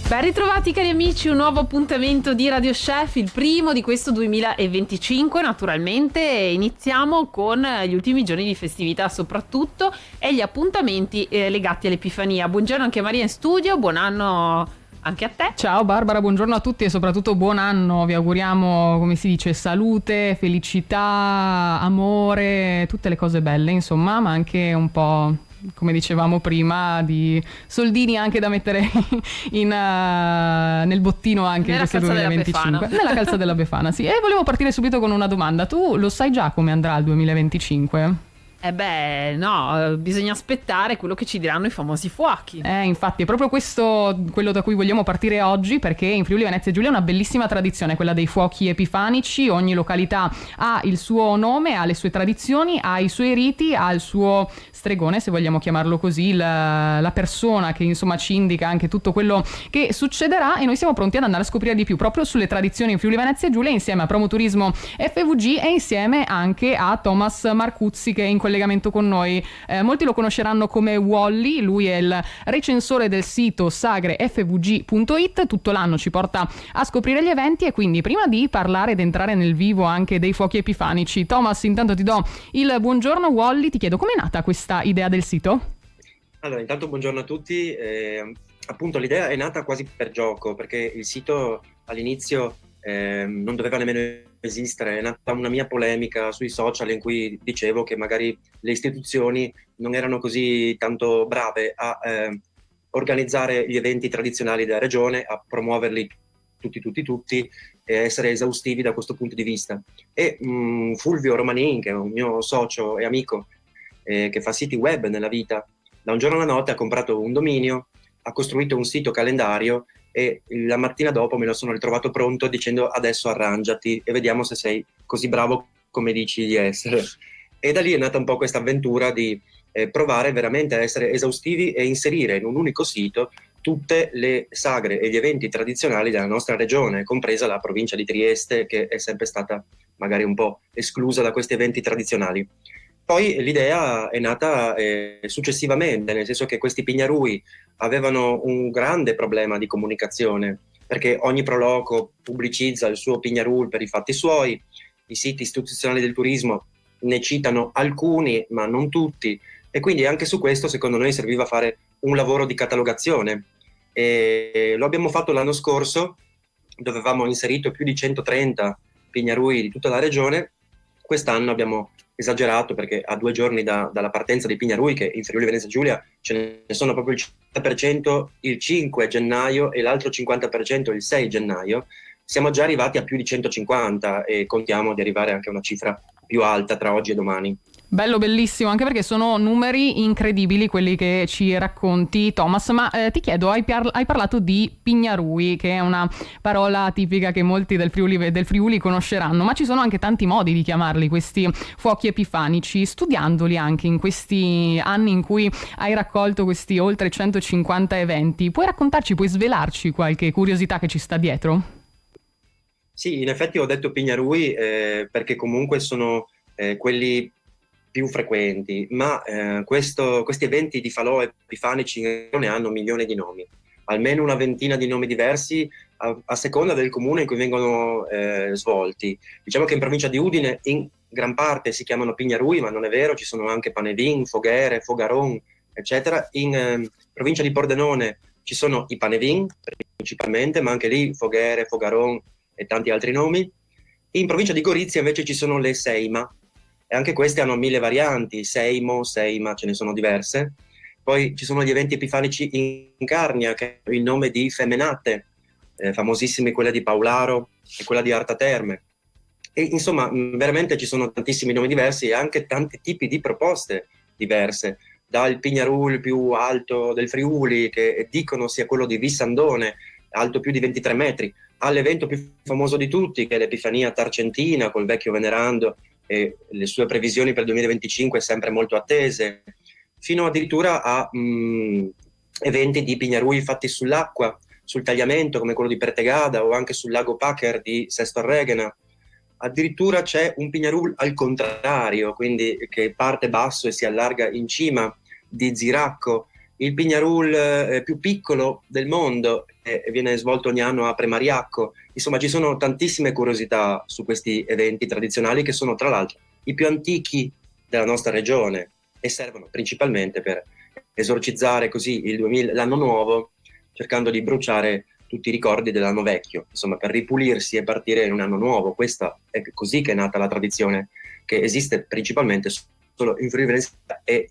Ben ritrovati cari amici, un nuovo appuntamento di Radio Chef, il primo di questo 2025 naturalmente. Iniziamo con gli ultimi giorni di festività soprattutto e gli appuntamenti legati all'Epifania. Buongiorno anche a Maria in studio, buon anno anche a te. Ciao Barbara, buongiorno a tutti e soprattutto buon anno, vi auguriamo, come si dice, salute, felicità, amore, tutte le cose belle insomma, ma anche un po', come dicevamo prima, di soldini anche da mettere nel bottino anche Nella in questo calza 2025. Nella calza della Befana, sì. E volevo partire subito con una domanda. Tu lo sai già come andrà il 2025? No, bisogna aspettare quello che ci diranno i famosi fuochi. Infatti è proprio questo quello da cui vogliamo partire oggi, perché in Friuli Venezia Giulia è una bellissima tradizione, quella dei fuochi epifanici. Ogni località ha il suo nome, ha le sue tradizioni, ha i suoi riti, ha il suo stregone, se vogliamo chiamarlo così, la persona che insomma ci indica anche tutto quello che succederà, e noi siamo pronti ad andare a scoprire di più proprio sulle tradizioni in Friuli Venezia Giulia insieme a Promoturismo FVG e insieme anche a Thomas Marcuzzi che è in collegamento con noi. Molti lo conosceranno come Wally, lui è il recensore del sito sagrefvg.it, tutto l'anno ci porta a scoprire gli eventi. E quindi prima di parlare ed entrare nel vivo anche dei fuochi epifanici, Thomas, intanto ti do il buongiorno. Wally, ti chiedo com'è nata questa idea del sito? Allora, intanto buongiorno a tutti. Appunto l'idea è nata quasi per gioco, perché il sito all'inizio non doveva nemmeno esistere. È nata una mia polemica sui social in cui dicevo che magari le istituzioni non erano così tanto brave a organizzare gli eventi tradizionali della regione, a promuoverli tutti e essere esaustivi da questo punto di vista. E Fulvio Romanin, che è un mio socio e amico che fa siti web nella vita, da un giorno alla notte ha comprato un dominio, ha costruito un sito calendario e la mattina dopo me lo sono ritrovato pronto dicendo: adesso arrangiati e vediamo se sei così bravo come dici di essere. E da lì è nata un po' questa avventura di provare veramente a essere esaustivi e inserire in un unico sito tutte le sagre e gli eventi tradizionali della nostra regione, compresa la provincia di Trieste, che è sempre stata magari un po' esclusa da questi eventi tradizionali. Poi l'idea è nata successivamente, nel senso che questi pignarui avevano un grande problema di comunicazione, perché ogni proloco pubblicizza il suo pignarul per i fatti suoi, i siti istituzionali del turismo ne citano alcuni, ma non tutti, e quindi anche su questo secondo noi serviva fare un lavoro di catalogazione. E lo abbiamo fatto l'anno scorso, dove avevamo inserito più di 130 pignarui di tutta la regione. Quest'anno abbiamo esagerato, perché a 2 giorni dalla partenza dei pignarui, che in Friuli Venezia Giulia ce ne sono proprio il 50% il 5 gennaio e l'altro 50% il 6 gennaio, siamo già arrivati a più di 150 e contiamo di arrivare anche a una cifra più alta tra oggi e domani. Bello, bellissimo, anche perché sono numeri incredibili quelli che ci racconti, Thomas. Ma ti chiedo, hai parlato di pignarui, che è una parola tipica che molti del Friuli conosceranno, ma ci sono anche tanti modi di chiamarli, questi fuochi epifanici. Studiandoli anche in questi anni in cui hai raccolto questi oltre 150 eventi, puoi raccontarci, puoi svelarci qualche curiosità che ci sta dietro? Sì, in effetti ho detto pignarui perché comunque sono quelli più frequenti, ma questi eventi di falò epifanici ne hanno milioni di nomi, almeno una ventina di nomi diversi a seconda del comune in cui vengono svolti. Diciamo che in provincia di Udine in gran parte si chiamano pignarui, ma non è vero, ci sono anche Panevin, Foghere, Fogaron, eccetera. In provincia di Pordenone ci sono i Panevin principalmente, ma anche lì Foghere, Fogaron e tanti altri nomi. In provincia di Gorizia invece ci sono le Seima, e anche queste hanno 1000 varianti, Seimo, Seima, ce ne sono diverse. Poi ci sono gli eventi epifanici in Carnia, che è il nome di Femenate, famosissimi quella di Paolaro e quella di Arta Terme. E insomma, veramente ci sono tantissimi nomi diversi e anche tanti tipi di proposte diverse, dal pignarul più alto del Friuli, che dicono sia quello di Vissandone, alto più di 23 metri, all'evento più famoso di tutti, che è l'Epifania Tarcentina, col vecchio venerando, e le sue previsioni per il 2025 sempre molto attese, fino addirittura a eventi di pignarui fatti sull'acqua, sul tagliamento, come quello di Pertegada, o anche sul lago Pacher di Sesto Arreghena. Addirittura c'è un pignarul al contrario, quindi che parte basso e si allarga in cima, di Ziracco, il Pignarul più piccolo del mondo, viene svolto ogni anno a Premariacco. Insomma, ci sono tantissime curiosità su questi eventi tradizionali che sono tra l'altro i più antichi della nostra regione e servono principalmente per esorcizzare così l'anno nuovo, cercando di bruciare tutti i ricordi dell'anno vecchio, insomma, per ripulirsi e partire in un anno nuovo. Questa è così che è nata la tradizione, che esiste principalmente solo in Friuli Venezia e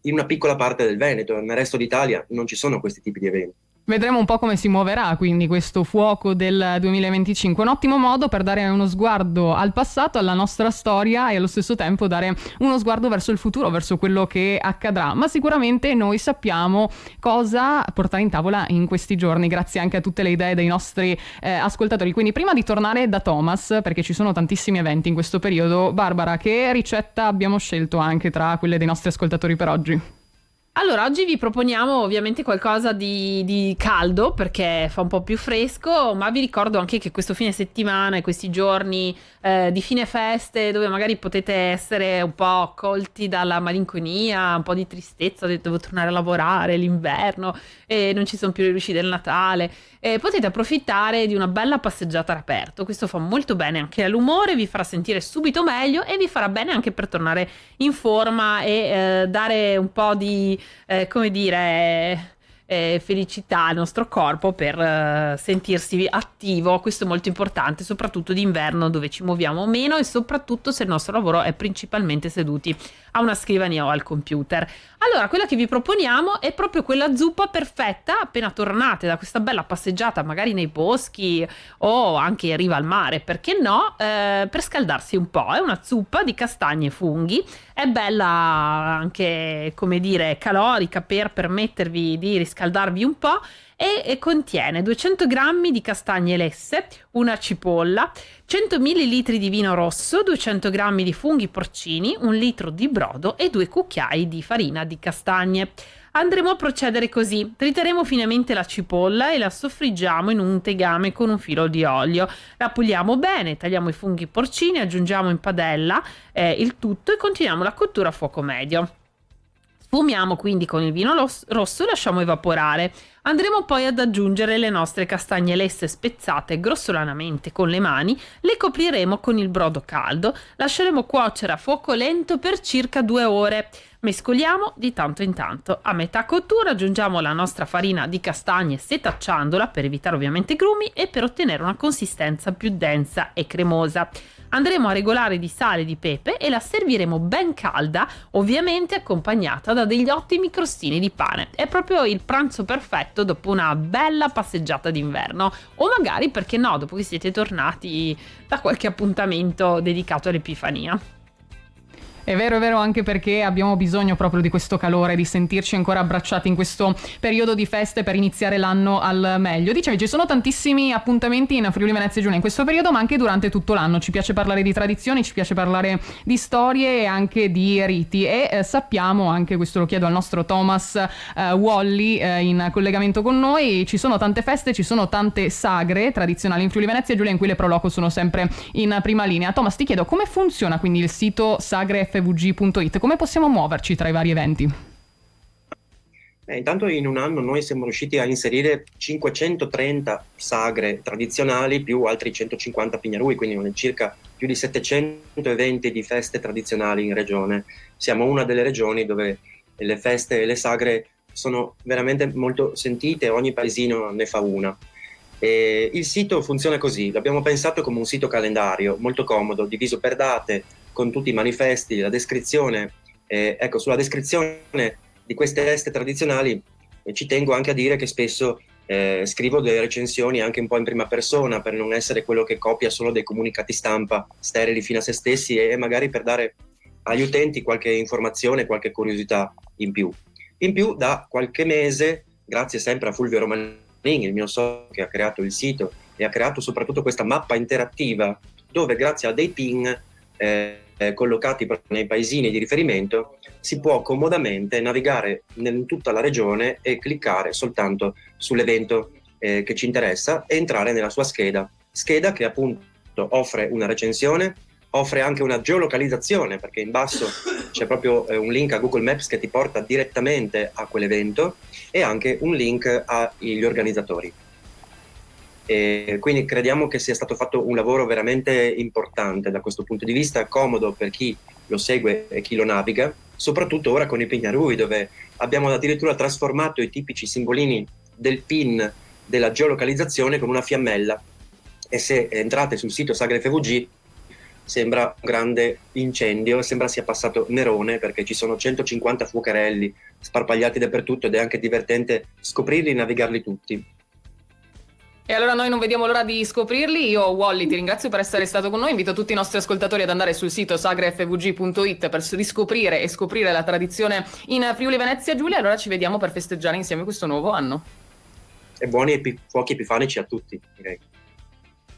in una piccola parte del Veneto. Nel resto d'Italia non ci sono questi tipi di eventi. Vedremo un po' come si muoverà quindi questo fuoco del 2025, un ottimo modo per dare uno sguardo al passato, alla nostra storia e allo stesso tempo dare uno sguardo verso il futuro, verso quello che accadrà, ma sicuramente noi sappiamo cosa portare in tavola in questi giorni, grazie anche a tutte le idee dei nostri ascoltatori. Quindi prima di tornare da Thomas, perché ci sono tantissimi eventi in questo periodo, Barbara, che ricetta abbiamo scelto anche tra quelle dei nostri ascoltatori per oggi? Allora, oggi vi proponiamo ovviamente qualcosa di caldo perché fa un po' più fresco, ma vi ricordo anche che questo fine settimana e questi giorni di fine feste, dove magari potete essere un po' colti dalla malinconia, un po' di tristezza, devo tornare a lavorare, l'inverno, e non ci sono più le luci del Natale, potete approfittare di una bella passeggiata all'aperto. Questo fa molto bene anche all'umore, vi farà sentire subito meglio e vi farà bene anche per tornare in forma e dare un po' di come dire, felicità al nostro corpo per sentirsi attivo. Questo è molto importante, soprattutto d'inverno dove ci muoviamo meno e soprattutto se il nostro lavoro è principalmente seduti a una scrivania o al computer. Allora, quella che vi proponiamo è proprio quella zuppa perfetta appena tornate da questa bella passeggiata, magari nei boschi o anche in riva al mare, perché no, per scaldarsi un po'. È una zuppa di castagne e funghi, è bella anche, come dire, calorica per permettervi di riscaldarvi un po', e contiene 200 grammi di castagne lesse, una cipolla, 100 ml di vino rosso, 200 grammi di funghi porcini, 1 litro di brodo e 2 cucchiai di farina di castagne. Andremo a procedere così: triteremo finemente la cipolla e la soffriggiamo in un tegame con un filo di olio. La puliamo bene, tagliamo i funghi porcini, aggiungiamo in padella il tutto e continuiamo la cottura a fuoco medio. Sfumiamo quindi con il vino rosso e lasciamo evaporare. Andremo poi ad aggiungere le nostre castagne lesse spezzate grossolanamente con le mani, le copriremo con il brodo caldo, lasceremo cuocere a fuoco lento per circa 2 ore. Mescoliamo di tanto in tanto. A metà cottura aggiungiamo la nostra farina di castagne setacciandola per evitare ovviamente grumi e per ottenere una consistenza più densa e cremosa. Andremo a regolare di sale e di pepe e la serviremo ben calda, ovviamente accompagnata da degli ottimi crostini di pane. È proprio il pranzo perfetto dopo una bella passeggiata d'inverno, o magari, perché no, dopo che siete tornati da qualche appuntamento dedicato all'Epifania. È vero, anche perché abbiamo bisogno proprio di questo calore, di sentirci ancora abbracciati in questo periodo di feste per iniziare l'anno al meglio. Dicevi, ci sono tantissimi appuntamenti in Friuli Venezia Giulia in questo periodo, ma anche durante tutto l'anno. Ci piace parlare di tradizioni, ci piace parlare di storie e anche di riti, e sappiamo, anche questo lo chiedo al nostro Thomas Wally in collegamento con noi, ci sono tante feste, ci sono tante sagre tradizionali in Friuli Venezia Giulia in cui le Pro Loco sono sempre in prima linea. Thomas, ti chiedo, come funziona quindi il sito sagrefvg.it? Come possiamo muoverci tra i vari eventi? Intanto in un anno noi siamo riusciti a inserire 530 sagre tradizionali più altri 150 pignarui, quindi circa più di 700 eventi di feste tradizionali in regione. Siamo una delle regioni dove le feste e le sagre sono veramente molto sentite, ogni paesino ne fa una. E il sito funziona così: l'abbiamo pensato come un sito calendario molto comodo, diviso per date, con tutti i manifesti, la descrizione. Ecco, sulla descrizione di queste feste tradizionali ci tengo anche a dire che spesso scrivo delle recensioni anche un po' in prima persona, per non essere quello che copia solo dei comunicati stampa sterili fino a se stessi, e magari per dare agli utenti qualche informazione, qualche curiosità in più. In più, da qualche mese, grazie sempre a Fulvio Romanin, il mio socio, che ha creato il sito e ha creato soprattutto questa mappa interattiva, dove grazie a dei pin collocati nei paesini di riferimento si può comodamente navigare in tutta la regione e cliccare soltanto sull'evento che ci interessa e entrare nella sua scheda che appunto offre una recensione, offre anche una geolocalizzazione, perché in basso c'è proprio un link a Google Maps che ti porta direttamente a quell'evento, e anche un link agli organizzatori. E quindi crediamo che sia stato fatto un lavoro veramente importante da questo punto di vista, comodo per chi lo segue e chi lo naviga, soprattutto ora con i Pignarui, dove abbiamo addirittura trasformato i tipici simbolini del PIN della geolocalizzazione con una fiammella, e se entrate sul sito Sagra FVG sembra un grande incendio, sembra sia passato Nerone, perché ci sono 150 fuocherelli sparpagliati dappertutto ed è anche divertente scoprirli e navigarli tutti. E allora noi non vediamo l'ora di scoprirli. Io, Wally, ti ringrazio per essere stato con noi. Invito tutti i nostri ascoltatori ad andare sul sito sagrafvg.it per riscoprire e scoprire la tradizione in Friuli Venezia Giulia. Allora ci vediamo per festeggiare insieme questo nuovo anno. E buoni fuochi epifanici a tutti, direi.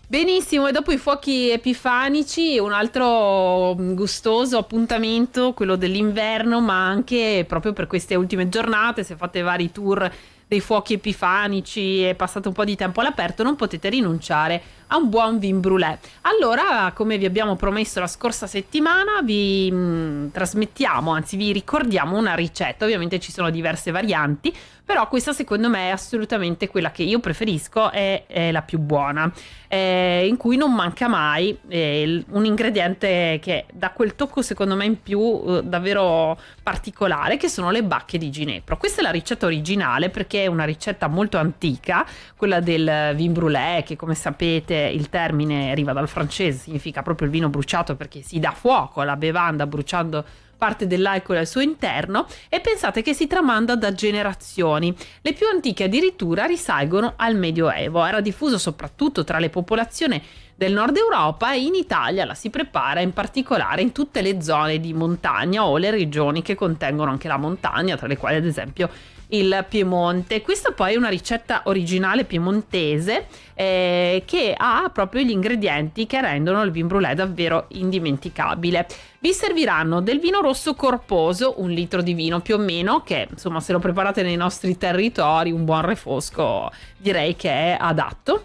Benissimo, e dopo i fuochi epifanici un altro gustoso appuntamento, quello dell'inverno, ma anche proprio per queste ultime giornate, se fate vari tour dei fuochi epifanici e passate un po' di tempo all'aperto, non potete rinunciare a un buon vin brûlé. Allora, come vi abbiamo promesso la scorsa settimana, vi trasmettiamo, anzi vi ricordiamo una ricetta. Ovviamente ci sono diverse varianti, però questa secondo me è assolutamente quella che io preferisco, è la più buona, in cui non manca mai un ingrediente che dà quel tocco secondo me in più davvero particolare, che sono le bacche di ginepro. Questa è la ricetta originale, perché è una ricetta molto antica, quella del vin brûlé, che come sapete il termine arriva dal francese, significa proprio il vino bruciato, perché si dà fuoco alla bevanda bruciando parte dell'alcol al suo interno, e pensate che si tramanda da generazioni. Le più antiche addirittura risalgono al Medioevo. Era diffuso soprattutto tra le popolazioni del nord Europa, e in Italia la si prepara in particolare in tutte le zone di montagna o le regioni che contengono anche la montagna, tra le quali ad esempio il Piemonte. Questa poi è una ricetta originale piemontese che ha proprio gli ingredienti che rendono il vin brûlé davvero indimenticabile. Vi serviranno del vino rosso corposo, 1 litro di vino più o meno, che insomma se lo preparate nei nostri territori, un buon refosco direi che è adatto,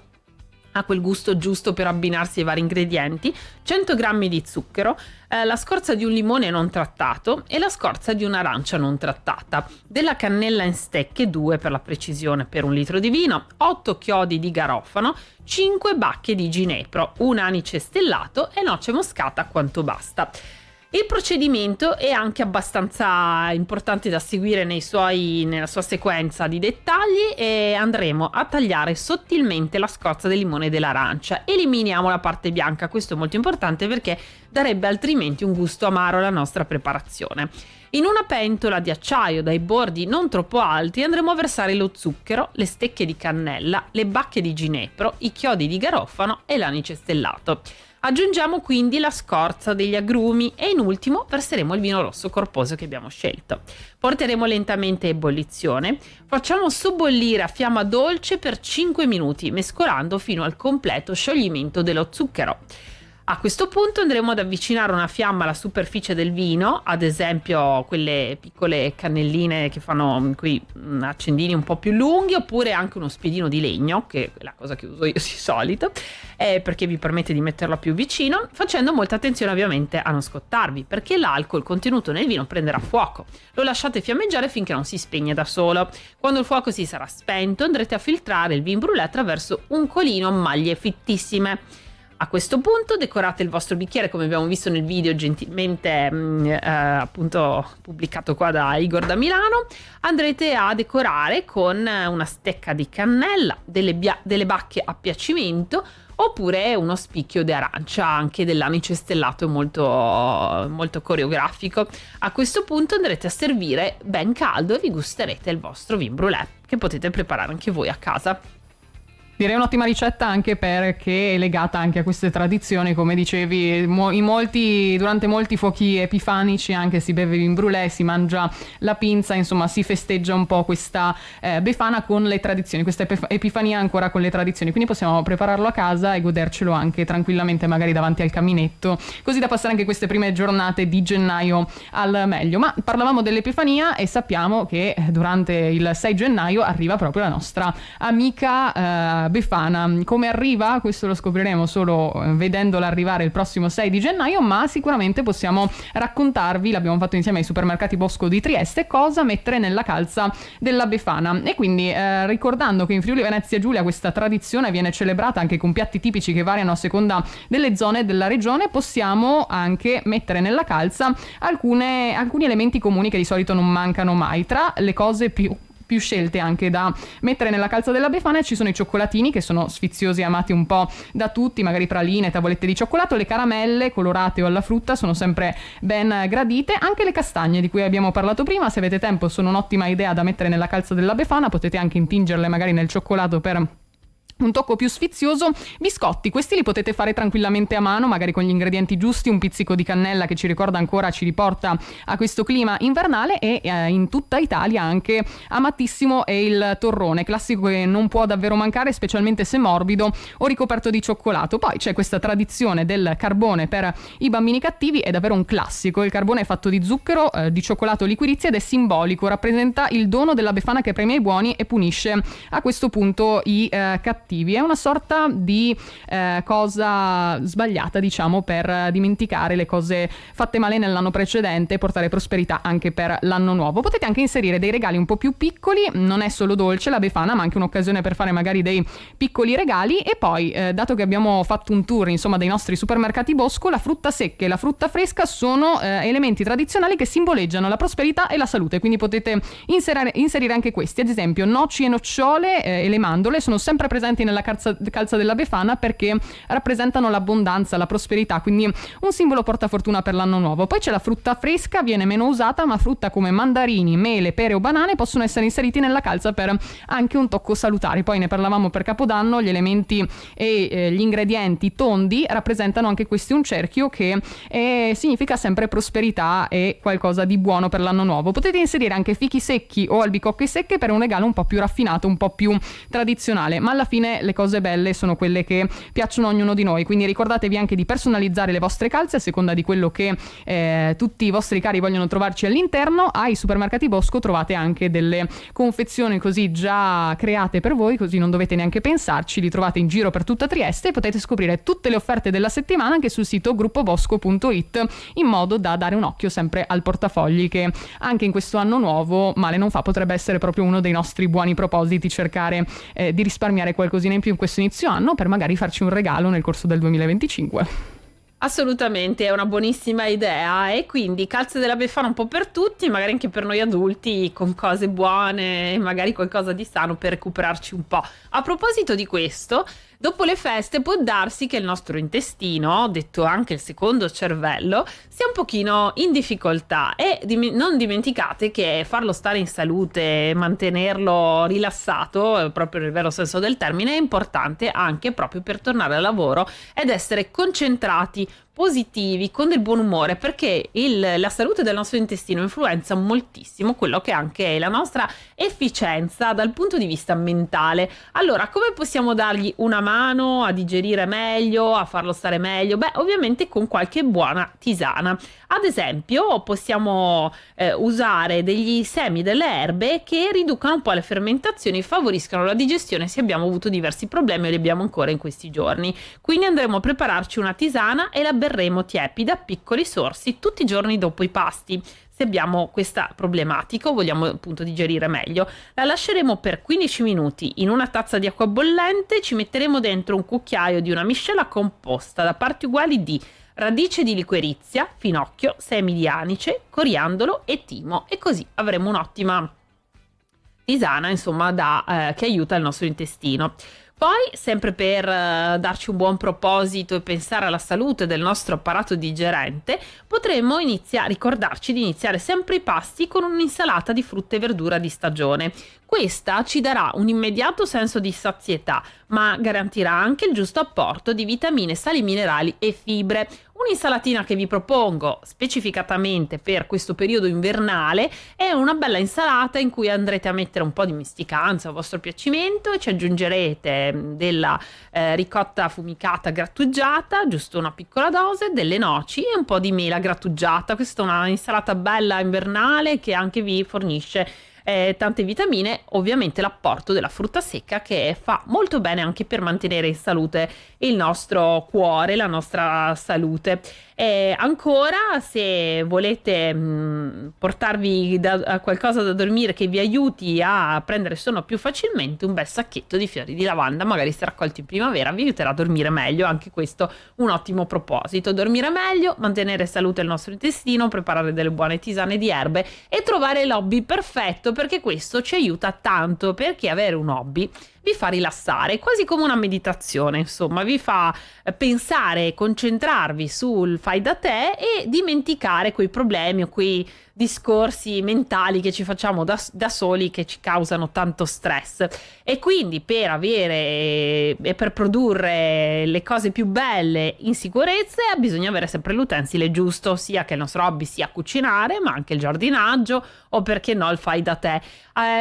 ha quel gusto giusto per abbinarsi ai vari ingredienti, 100 grammi di zucchero, la scorza di un limone non trattato e la scorza di un'arancia non trattata, della cannella in stecche, 2 per la precisione per 1 litro di vino, 8 chiodi di garofano, 5 bacche di ginepro, un anice stellato e noce moscata a quanto basta. Il procedimento è anche abbastanza importante da seguire nella sua sequenza di dettagli, e andremo a tagliare sottilmente la scorza del limone e dell'arancia. Eliminiamo la parte bianca, questo è molto importante perché darebbe altrimenti un gusto amaro alla nostra preparazione. In una pentola di acciaio dai bordi non troppo alti andremo a versare lo zucchero, le stecche di cannella, le bacche di ginepro, i chiodi di garofano e l'anice stellato. Aggiungiamo quindi la scorza degli agrumi e in ultimo verseremo il vino rosso corposo che abbiamo scelto. Porteremo lentamente a ebollizione, facciamo sobbollire a fiamma dolce per 5 minuti, mescolando fino al completo scioglimento dello zucchero. A questo punto andremo ad avvicinare una fiamma alla superficie del vino, ad esempio quelle piccole cannelline che fanno quei accendini un po' più lunghi, oppure anche uno spiedino di legno, che è la cosa che uso io di solito, perché vi permette di metterlo più vicino, facendo molta attenzione ovviamente a non scottarvi, perché l'alcol contenuto nel vino prenderà fuoco. Lo lasciate fiammeggiare finché non si spegne da solo. Quando il fuoco si sarà spento andrete a filtrare il vin brûlé attraverso un colino a maglie fittissime. A questo punto decorate il vostro bicchiere, come abbiamo visto nel video gentilmente appunto pubblicato qua da Igor da Milano. Andrete a decorare con una stecca di cannella, delle bacche a piacimento, oppure uno spicchio di arancia, anche dell'anice stellato molto, molto coreografico. A questo punto andrete a servire ben caldo e vi gusterete il vostro vin brûlé, che potete preparare anche voi a casa. Direi un'ottima ricetta anche perché è legata anche a queste tradizioni, come dicevi, durante molti fuochi epifanici anche si beve vin brûlé, si mangia la pinza, insomma si festeggia un po' questa Befana con le tradizioni, questa epifania ancora con le tradizioni, quindi possiamo prepararlo a casa e godercelo anche tranquillamente magari davanti al caminetto, così da passare anche queste prime giornate di gennaio al meglio. Ma parlavamo dell'Epifania e sappiamo che durante il 6 gennaio arriva proprio la nostra amica Befana. Come arriva? Questo lo scopriremo solo vedendola arrivare il prossimo 6 di gennaio, ma sicuramente possiamo raccontarvi, l'abbiamo fatto insieme ai supermercati Bosco di Trieste, cosa mettere nella calza della Befana. E quindi ricordando che in Friuli Venezia Giulia questa tradizione viene celebrata anche con piatti tipici che variano a seconda delle zone della regione, possiamo anche mettere nella calza alcuni elementi comuni che di solito non mancano mai. Tra le cose più scelte anche da mettere nella calza della Befana ci sono i cioccolatini, che sono sfiziosi e amati un po' da tutti, magari praline, tavolette di cioccolato, le caramelle colorate o alla frutta sono sempre ben gradite, anche le castagne di cui abbiamo parlato prima, se avete tempo sono un'ottima idea da mettere nella calza della Befana, potete anche intingerle magari nel cioccolato per un tocco più sfizioso. Biscotti, questi li potete fare tranquillamente a mano, magari con gli ingredienti giusti, un pizzico di cannella che ci ricorda ancora, ci riporta a questo clima invernale, e in tutta Italia anche amatissimo è il torrone, classico che non può davvero mancare, specialmente se morbido o ricoperto di cioccolato. Poi c'è questa tradizione del carbone per i bambini cattivi, è davvero un classico. Il carbone è fatto di zucchero, di cioccolato liquirizia ed è simbolico, rappresenta il dono della Befana che premia i buoni e punisce a questo punto i cattivi. È una sorta di cosa sbagliata, diciamo, per dimenticare le cose fatte male nell'anno precedente e portare prosperità anche per l'anno nuovo. Potete anche inserire dei regali un po' più piccoli, non è solo dolce la Befana, ma anche un'occasione per fare magari dei piccoli regali. E poi, dato che abbiamo fatto un tour, insomma, dei nostri supermercati Bosco, la frutta secca e la frutta fresca sono elementi tradizionali che simboleggiano la prosperità e la salute, quindi potete inserire anche questi. Ad esempio, noci e nocciole e le mandorle sono sempre presenti nella calza della Befana perché rappresentano l'abbondanza, la prosperità, quindi un simbolo portafortuna per l'anno nuovo. Poi c'è la frutta fresca, viene meno usata, ma frutta come mandarini, mele, pere o banane possono essere inseriti nella calza per anche un tocco salutare. Poi ne parlavamo per Capodanno, gli elementi e gli ingredienti tondi rappresentano anche questi un cerchio che significa sempre prosperità e qualcosa di buono per l'anno nuovo. Potete inserire anche fichi secchi o albicocche secche per un regalo un po' più raffinato, un po' più tradizionale, ma alla fine le cose belle sono quelle che piacciono a ognuno di noi, quindi ricordatevi anche di personalizzare le vostre calze a seconda di quello che tutti i vostri cari vogliono trovarci all'interno. Ai supermercati Bosco trovate anche delle confezioni così già create per voi, così non dovete neanche pensarci, li trovate in giro per tutta Trieste e potete scoprire tutte le offerte della settimana anche sul sito gruppobosco.it, in modo da dare un occhio sempre al portafogli, che anche in questo anno nuovo male non fa, potrebbe essere proprio uno dei nostri buoni propositi, cercare di risparmiare qualcosina in più in questo inizio anno per magari farci un regalo nel corso del 2025. Assolutamente, è una buonissima idea, e quindi calze della Befana un po' per tutti, magari anche per noi adulti, con cose buone, magari qualcosa di sano per recuperarci un po'. A proposito di questo, dopo le feste può darsi che il nostro intestino, detto anche il secondo cervello, sia un pochino in difficoltà, e non dimenticate che farlo stare in salute, mantenerlo rilassato, proprio nel vero senso del termine, è importante anche proprio per tornare al lavoro ed essere concentrati, positivi, con del buon umore, perché la salute del nostro intestino influenza moltissimo quello che anche è la nostra efficienza dal punto di vista mentale. Allora, come possiamo dargli una mano a digerire meglio, a farlo stare meglio? Beh, ovviamente con qualche buona tisana. Ad esempio, possiamo usare degli semi delle erbe che riducano un po' le fermentazioni e favoriscano la digestione se abbiamo avuto diversi problemi o li abbiamo ancora in questi giorni. Quindi andremo a prepararci una tisana e la berremo tiepida a piccoli sorsi tutti i giorni dopo i pasti. Se abbiamo questa problematica o vogliamo appunto digerire meglio, la lasceremo per 15 minuti in una tazza di acqua bollente. Ci metteremo dentro un cucchiaio di una miscela composta da parti uguali di radice di liquerizia, finocchio, semi di anice, coriandolo e timo, e così avremo un'ottima tisana, insomma, che aiuta il nostro intestino. Poi, sempre per darci un buon proposito e pensare alla salute del nostro apparato digerente, potremmo ricordarci di iniziare sempre i pasti con un'insalata di frutta e verdura di stagione. Questa ci darà un immediato senso di sazietà, ma garantirà anche il giusto apporto di vitamine, sali minerali e fibre. Un'insalatina che vi propongo specificatamente per questo periodo invernale è una bella insalata in cui andrete a mettere un po' di misticanza a vostro piacimento e ci aggiungerete della ricotta affumicata grattugiata, giusto una piccola dose, delle noci e un po' di mela grattugiata. Questa è una insalata bella invernale che anche vi fornisce tante vitamine, ovviamente l'apporto della frutta secca che fa molto bene anche per mantenere in salute il nostro cuore, la nostra salute. Ancora, se volete portarvi a qualcosa da dormire che vi aiuti a prendere sonno più facilmente, un bel sacchetto di fiori di lavanda, magari se raccolti in primavera, vi aiuterà a dormire meglio. Anche questo un ottimo proposito: dormire meglio, mantenere salute il nostro intestino, preparare delle buone tisane di erbe e trovare l'hobby perfetto, perché questo ci aiuta tanto, perché avere un hobby vi fa rilassare, quasi come una meditazione, insomma, vi fa pensare, concentrarvi sul fai da te e dimenticare quei problemi o quei discorsi mentali che ci facciamo da soli, che ci causano tanto stress. E quindi per avere e per produrre le cose più belle in sicurezza bisogna avere sempre l'utensile giusto, sia che il nostro hobby sia cucinare, ma anche il giardinaggio o perché no il fai da te.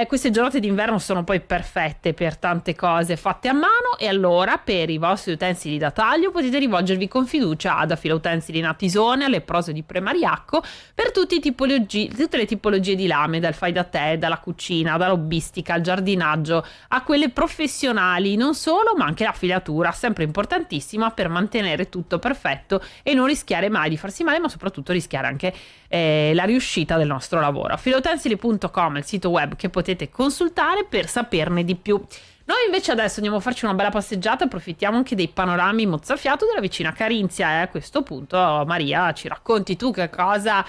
Queste giornate d'inverno sono poi perfette per tante cose fatte a mano, e allora per i vostri utensili da taglio potete rivolgervi con fiducia ad Affila Utensili Natisone, alle Prose di Premariacco, per tutte le tipologie di lame, dal fai da te, dalla cucina, dalla hobbistica, al giardinaggio, a quelle professionali, non solo, ma anche l'affilatura, sempre importantissima per mantenere tutto perfetto e non rischiare mai di farsi male, ma soprattutto rischiare anche la riuscita del nostro lavoro. Affilautensili.com è il sito web che potete consultare per saperne di più. Noi invece adesso andiamo a farci una bella passeggiata, approfittiamo anche dei panorami mozzafiato della vicina Carinzia, e a questo punto Maria ci racconti tu che cosa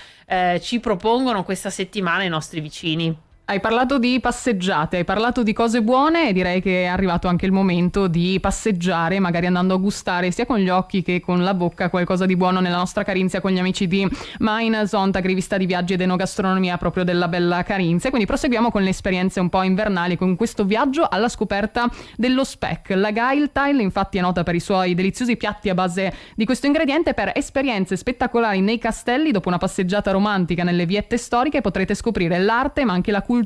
ci propongono questa settimana i nostri vicini. Hai parlato di passeggiate, hai parlato di cose buone, e direi che è arrivato anche il momento di passeggiare, magari andando a gustare sia con gli occhi che con la bocca qualcosa di buono nella nostra Carinzia, con gli amici di Mein Sonntag, rivista di viaggi ed enogastronomia proprio della bella Carinzia. Quindi proseguiamo con le esperienze un po' invernali, con questo viaggio alla scoperta dello speck. La Gailtile infatti è nota per i suoi deliziosi piatti a base di questo ingrediente. Per esperienze spettacolari nei castelli, dopo una passeggiata romantica nelle viette storiche, potrete scoprire l'arte ma anche la cultura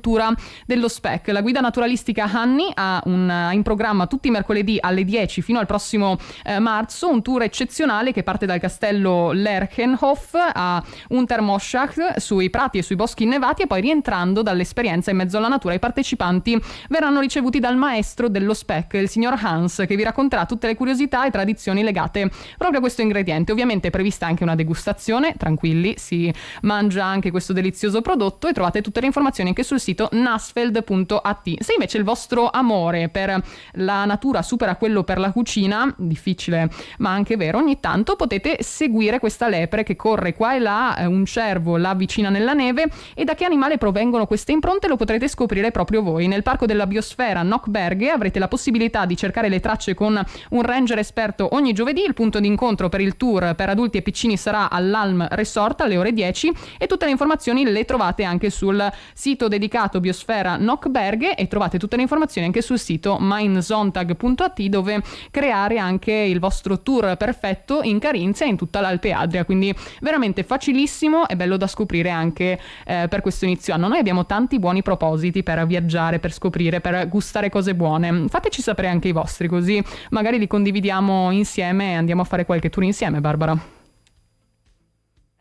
dello speck. La guida naturalistica Hanni ha in programma tutti i mercoledì alle 10 fino al prossimo marzo un tour eccezionale che parte dal castello Lerchenhof a Untermoschach, sui prati e sui boschi innevati, e poi, rientrando dall'esperienza in mezzo alla natura, i partecipanti verranno ricevuti dal maestro dello speck, il signor Hans, che vi racconterà tutte le curiosità e tradizioni legate proprio a questo ingrediente. Ovviamente è prevista anche una degustazione, tranquilli, si mangia anche questo delizioso prodotto, e trovate tutte le informazioni anche sul sito nasfeld.at. Se invece il vostro amore per la natura supera quello per la cucina, difficile ma anche vero ogni tanto, potete seguire questa lepre che corre qua e là, un cervo là vicina nella neve, e da che animale provengono queste impronte lo potrete scoprire proprio voi. Nel parco della biosfera Nockberge avrete la possibilità di cercare le tracce con un ranger esperto ogni giovedì. Il punto d'incontro per il tour per adulti e piccini sarà all'Alm Resort alle ore 10, e tutte le informazioni le trovate anche sul sito dedicato Biosfera Nockberge, e trovate tutte le informazioni anche sul sito meinsontag.at, dove creare anche il vostro tour perfetto in Carinzia e in tutta l'Alpe Adria. Quindi veramente facilissimo e bello da scoprire anche per questo inizio anno. Noi abbiamo tanti buoni propositi per viaggiare, per scoprire, per gustare cose buone. Fateci sapere anche i vostri, così magari li condividiamo insieme e andiamo a fare qualche tour insieme, Barbara.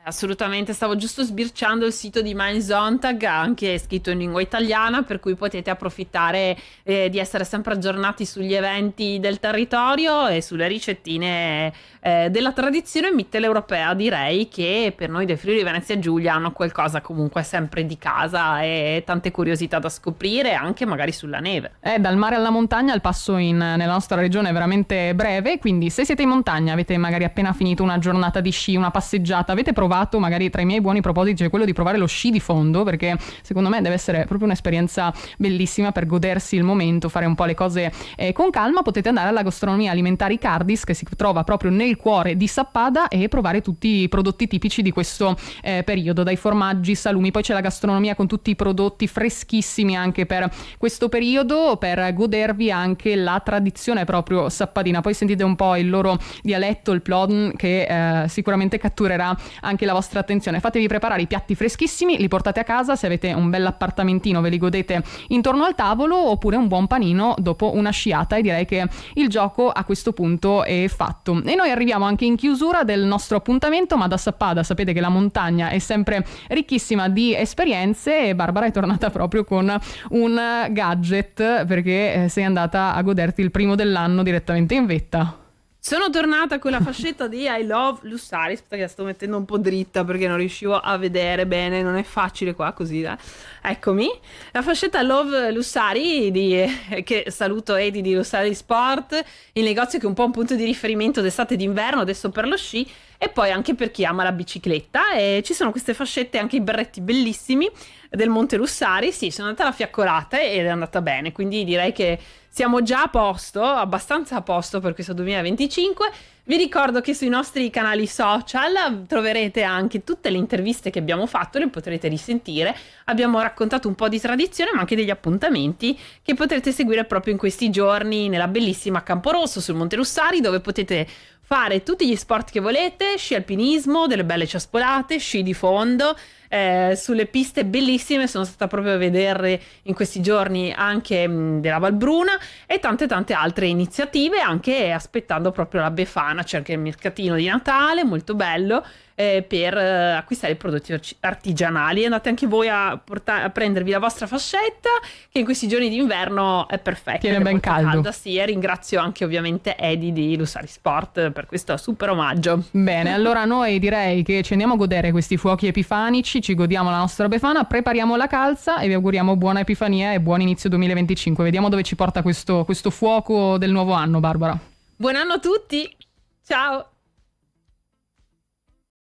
Assolutamente, stavo giusto sbirciando il sito di Mein Sonntag, anche scritto in lingua italiana, per cui potete approfittare di essere sempre aggiornati sugli eventi del territorio e sulle ricettine della tradizione mitteleuropea. Direi che per noi del Friuli Venezia Giulia hanno qualcosa comunque sempre di casa e tante curiosità da scoprire, anche magari sulla neve. Dal mare alla montagna il passo nella nostra regione è veramente breve, quindi se siete in montagna, avete magari appena finito una giornata di sci, una passeggiata, avete provato, magari tra i miei buoni propositi c'è quello di provare lo sci di fondo, perché secondo me deve essere proprio un'esperienza bellissima per godersi il momento, fare un po' le cose con calma. Potete andare alla gastronomia alimentari Cardis, che si trova proprio nel cuore di Sappada, e provare tutti i prodotti tipici di questo periodo, dai formaggi, salumi. Poi c'è la gastronomia con tutti i prodotti freschissimi anche per questo periodo, per godervi anche la tradizione proprio sappadina. Poi sentite un po' il loro dialetto, il plodn, che sicuramente catturerà anche la vostra attenzione. Fatevi preparare i piatti freschissimi, li portate a casa, se avete un bel appartamentino ve li godete intorno al tavolo, oppure un buon panino dopo una sciata, e direi che il gioco a questo punto è fatto. E noi arriviamo anche in chiusura del nostro appuntamento, ma da Sappada sapete che la montagna è sempre ricchissima di esperienze, e Barbara è tornata proprio con un gadget perché sei andata a goderti il primo dell'anno direttamente in vetta. Sono tornata con la fascetta di I Love Lussari. Aspetta che la sto mettendo un po' dritta perché non riuscivo a vedere bene, non è facile qua così. Eccomi, la fascetta Love Lussari che saluto Edi di Lussari Sport, il negozio che è un po' un punto di riferimento d'estate e d'inverno, adesso per lo sci, e poi anche per chi ama la bicicletta. E ci sono queste fascette, anche i berretti bellissimi del Monte Lussari. Sì, sono andata alla fiaccolata ed è andata bene, quindi direi che siamo già a posto, abbastanza a posto per questo 2025. Vi ricordo che sui nostri canali social troverete anche tutte le interviste che abbiamo fatto, le potrete risentire. Abbiamo raccontato un po' di tradizione, ma anche degli appuntamenti che potrete seguire proprio in questi giorni nella bellissima Camporosso sul Monte Lussari, dove potete fare tutti gli sport che volete: sci alpinismo, delle belle ciaspolate, sci di fondo, sulle piste bellissime. Sono stata proprio a vederle in questi giorni anche della Valbruna, e tante altre iniziative, anche aspettando proprio la Befana. C'è anche il mercatino di Natale molto bello, per acquistare i prodotti artigianali. Andate anche voi a prendervi la vostra fascetta, che in questi giorni d'inverno è perfetta, tiene ben caldo. Calda, sì, e ringrazio anche ovviamente Edi di Lussari Sport per questo super omaggio. Bene, allora noi direi che ci andiamo a godere questi fuochi epifanici, ci godiamo la nostra Befana, prepariamo la calza e vi auguriamo buona Epifania e buon inizio 2025. Vediamo dove ci porta questo fuoco del nuovo anno, Barbara. Buon anno a tutti, ciao!